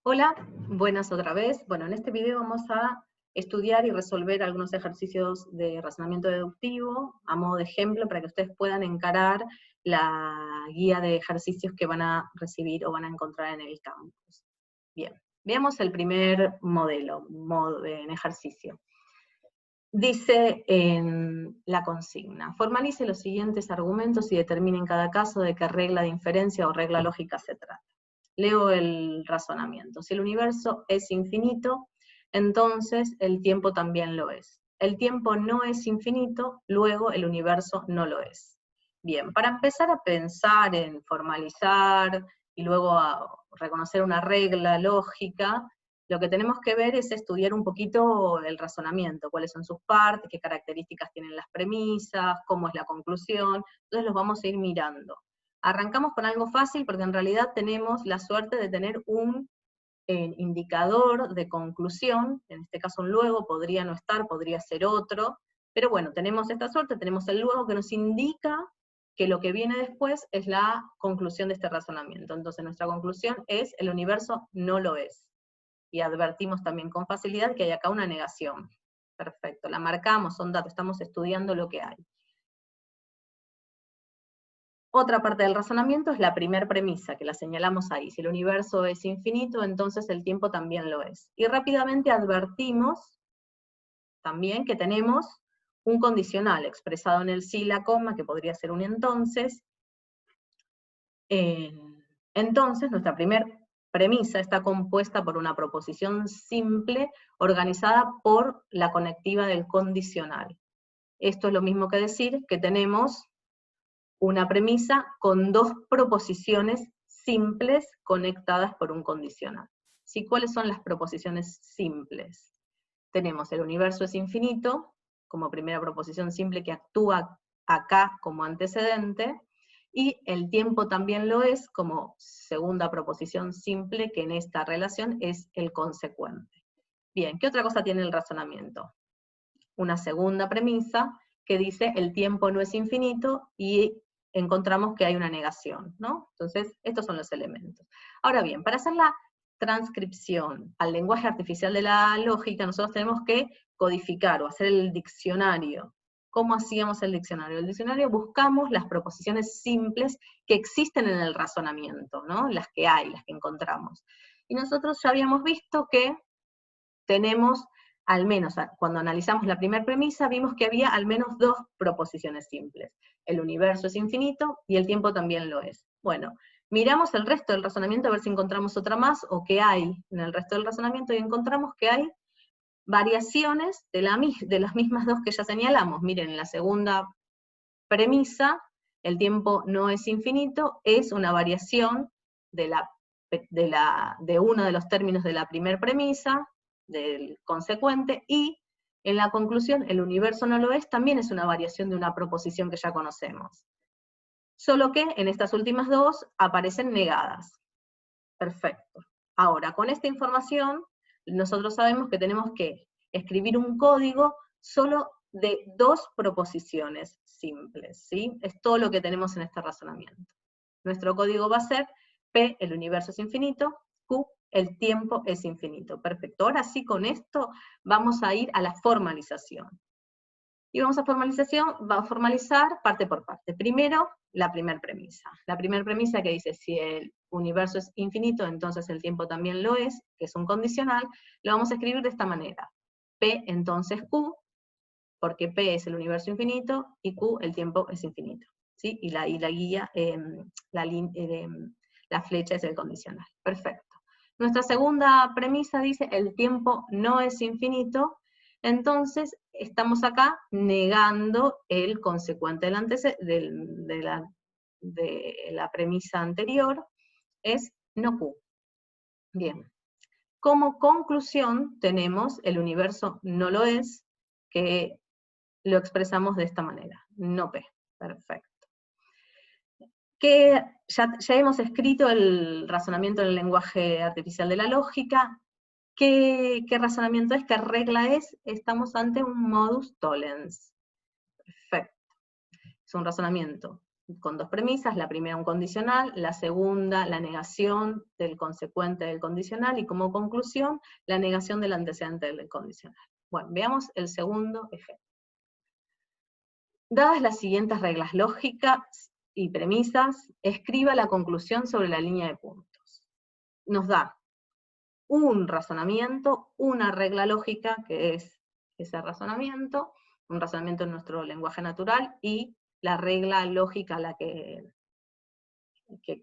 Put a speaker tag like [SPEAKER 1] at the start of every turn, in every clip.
[SPEAKER 1] Hola, buenas otra vez. Bueno, en este video vamos a estudiar y resolver algunos ejercicios de razonamiento deductivo a modo de ejemplo para que ustedes puedan encarar la guía de ejercicios que van a recibir o van a encontrar en el campus. Bien, veamos el primer modelo, en ejercicio. Dice en la consigna, formalice los siguientes argumentos y determine en cada caso de qué regla de inferencia o regla lógica se trata. Leo el razonamiento. Si el universo es infinito, entonces el tiempo también lo es. El tiempo no es infinito, luego el universo no lo es. Bien, para empezar a pensar en formalizar y luego a reconocer una regla lógica, lo que tenemos que ver es estudiar un poquito el razonamiento, cuáles son sus partes, qué características tienen las premisas, cómo es la conclusión, entonces los vamos a ir mirando. Arrancamos con algo fácil porque en realidad tenemos la suerte de tener un indicador de conclusión, en este caso un luego, podría no estar, podría ser otro, pero bueno, tenemos esta suerte, tenemos el luego que nos indica que lo que viene después es la conclusión de este razonamiento. Entonces nuestra conclusión es, el universo no lo es. Y advertimos también con facilidad que hay acá una negación. Perfecto, la marcamos, son datos, estamos estudiando lo que hay. Otra parte del razonamiento es la primera premisa, que la señalamos ahí. Si el universo es infinito, entonces el tiempo también lo es. Y rápidamente advertimos también que tenemos un condicional expresado en el sí y la coma, que podría ser un entonces. Entonces, nuestra primera premisa está compuesta por una proposición simple organizada por la conectiva del condicional. Esto es lo mismo que decir que tenemos una premisa con dos proposiciones simples conectadas por un condicional. ¿Sí? ¿Cuáles son las proposiciones simples? Tenemos el universo es infinito, como primera proposición simple que actúa acá como antecedente, y el tiempo también lo es, como segunda proposición simple que en esta relación es el consecuente. Bien, ¿qué otra cosa tiene el razonamiento? Una segunda premisa que dice el tiempo no es infinito y encontramos que hay una negación, ¿no? Entonces, estos son los elementos. Ahora bien, para hacer la transcripción al lenguaje artificial de la lógica, nosotros tenemos que codificar o hacer el diccionario. ¿Cómo hacíamos el diccionario? El diccionario buscamos las proposiciones simples que existen en el razonamiento, ¿no? Las que hay, las que encontramos. Y nosotros ya habíamos visto que tenemos, al menos cuando analizamos la primera premisa, vimos que había al menos dos proposiciones simples. El universo es infinito y el tiempo también lo es. Bueno, miramos el resto del razonamiento a ver si encontramos otra más o qué hay en el resto del razonamiento y encontramos que hay variaciones de las mismas dos que ya señalamos. Miren, en la segunda premisa, el tiempo no es infinito, es una variación de uno de los términos de la primera premisa, del consecuente, y en la conclusión, el universo no lo es, también es una variación de una proposición que ya conocemos. Solo que en estas últimas dos aparecen negadas. Perfecto. Ahora, con esta información, nosotros sabemos que tenemos que escribir un código solo de dos proposiciones simples, ¿sí? Es todo lo que tenemos en este razonamiento. Nuestro código va a ser P, el universo es infinito, Q, el tiempo es infinito. Perfecto. Ahora sí, con esto vamos a ir a la formalización. Y vamos a formalizar parte por parte. Primero, la primera premisa. La primera premisa que dice, si el universo es infinito, entonces el tiempo también lo es, que es un condicional, lo vamos a escribir de esta manera. P, entonces Q, porque P es el universo infinito, y Q, el tiempo es infinito. ¿Sí? Y la guía, la flecha es el condicional. Perfecto. Nuestra segunda premisa dice, el tiempo no es infinito, entonces estamos acá negando el consecuente de la premisa anterior, es no Q. Bien. Como conclusión tenemos el universo no lo es, que lo expresamos de esta manera, no P. Perfecto. Que ya hemos escrito el razonamiento en el lenguaje artificial de la lógica. ¿Qué razonamiento es? ¿Qué regla es? Estamos ante un modus tollens. Perfecto. Es un razonamiento con dos premisas, la primera un condicional, la segunda la negación del consecuente del condicional, y como conclusión, la negación del antecedente del condicional. Bueno, veamos el segundo ejemplo. Dadas las siguientes reglas lógicas y premisas, escriba la conclusión sobre la línea de puntos. Nos da un razonamiento, una regla lógica, que es ese razonamiento, un razonamiento en nuestro lenguaje natural, y la regla lógica la que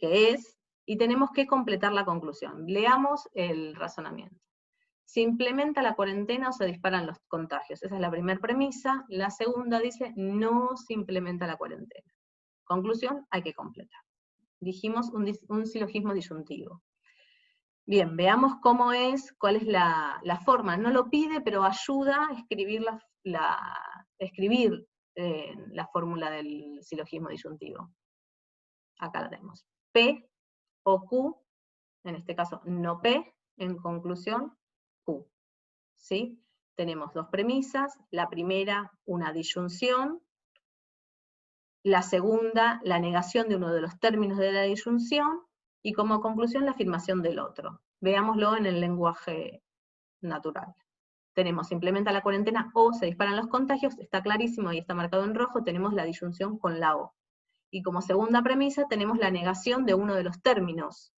[SPEAKER 1] es, y tenemos que completar la conclusión. Leamos el razonamiento. ¿Se implementa la cuarentena o se disparan los contagios? Esa es la primera premisa. La segunda dice, no se implementa la cuarentena. Conclusión, hay que completar. Dijimos un silogismo disyuntivo. Bien, veamos cómo es, cuál es la forma. No lo pide, pero ayuda a escribir la fórmula del silogismo disyuntivo. Acá la tenemos. P o Q, en este caso no P, en conclusión, Q. ¿Sí? Tenemos dos premisas, la primera, una disyunción, la segunda, la negación de uno de los términos de la disyunción, y como conclusión, la afirmación del otro. Veámoslo en el lenguaje natural. Tenemos, se implementa la cuarentena o se disparan los contagios, está clarísimo, ahí está marcado en rojo, tenemos la disyunción con la O. Y como segunda premisa tenemos la negación de uno de los términos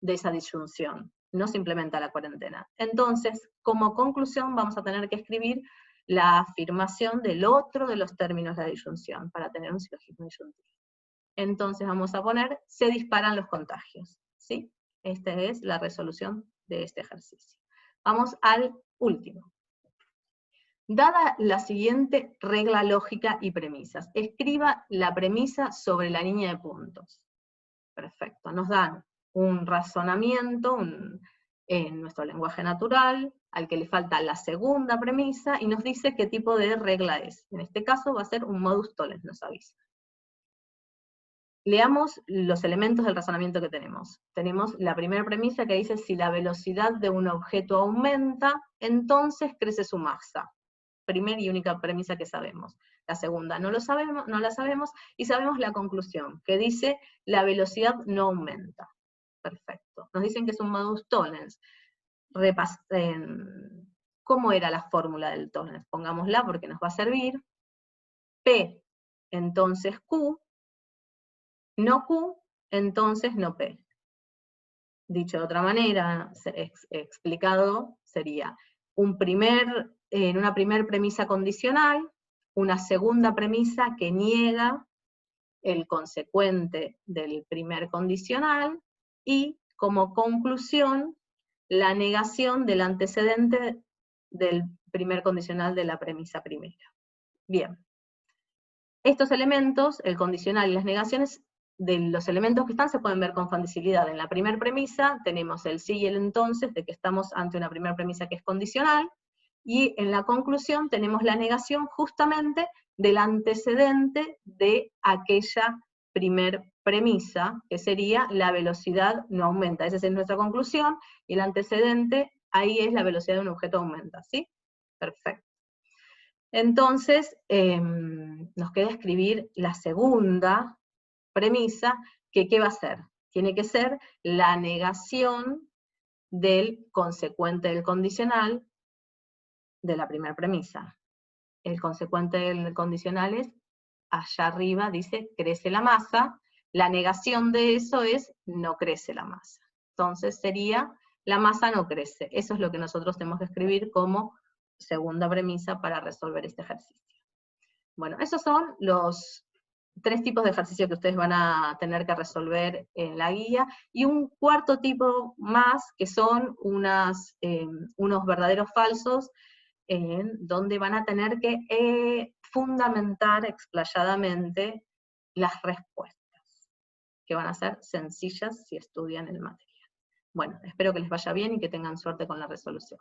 [SPEAKER 1] de esa disyunción. No se implementa la cuarentena. Entonces, como conclusión vamos a tener que escribir la afirmación del otro de los términos de la disyunción, para tener un silogismo disyuntivo. Entonces vamos a poner, se disparan los contagios. ¿Sí? Esta es la resolución de este ejercicio. Vamos al último. Dada la siguiente regla lógica y premisas, escriba la premisa sobre la línea de puntos. Perfecto, nos dan un razonamiento en nuestro lenguaje natural, al que le falta la segunda premisa, y nos dice qué tipo de regla es. En este caso va a ser un modus tollens, nos avisa. Leamos los elementos del razonamiento que tenemos. Tenemos la primera premisa que dice, si la velocidad de un objeto aumenta, entonces crece su masa. Primera y única premisa que sabemos. La segunda no la sabemos, y sabemos la conclusión, que dice, la velocidad no aumenta. Perfecto. Nos dicen que es un modus tollens. ¿Cómo era la fórmula del tollens? Pongámosla porque nos va a servir. P, entonces Q, no Q, entonces no P. Dicho de otra manera, explicado, sería en una primera premisa condicional, una segunda premisa que niega el consecuente del primer condicional, y como conclusión, la negación del antecedente del primer condicional de la premisa primera. Bien. Estos elementos, el condicional y las negaciones, de los elementos que están se pueden ver con facilidad. En la primera premisa tenemos el sí y el entonces, de que estamos ante una primera premisa que es condicional, y en la conclusión tenemos la negación justamente del antecedente de aquella primer premisa, que sería la velocidad no aumenta. Esa es nuestra conclusión, y el antecedente ahí es la velocidad de un objeto aumenta, ¿sí? Perfecto. Entonces, nos queda escribir la segunda premisa, que ¿qué va a ser? Tiene que ser la negación del consecuente del condicional de la primera premisa. El consecuente del condicional es, allá arriba dice, crece la masa, la negación de eso es, no crece la masa. Entonces sería, la masa no crece. Eso es lo que nosotros tenemos que escribir como segunda premisa para resolver este ejercicio. Bueno, esos son los 3 tipos de ejercicios que ustedes van a tener que resolver en la guía, y un cuarto tipo más, que son unos verdaderos falsos, donde van a tener que fundamentar explayadamente las respuestas, que van a ser sencillas si estudian el material. Bueno, espero que les vaya bien y que tengan suerte con la resolución.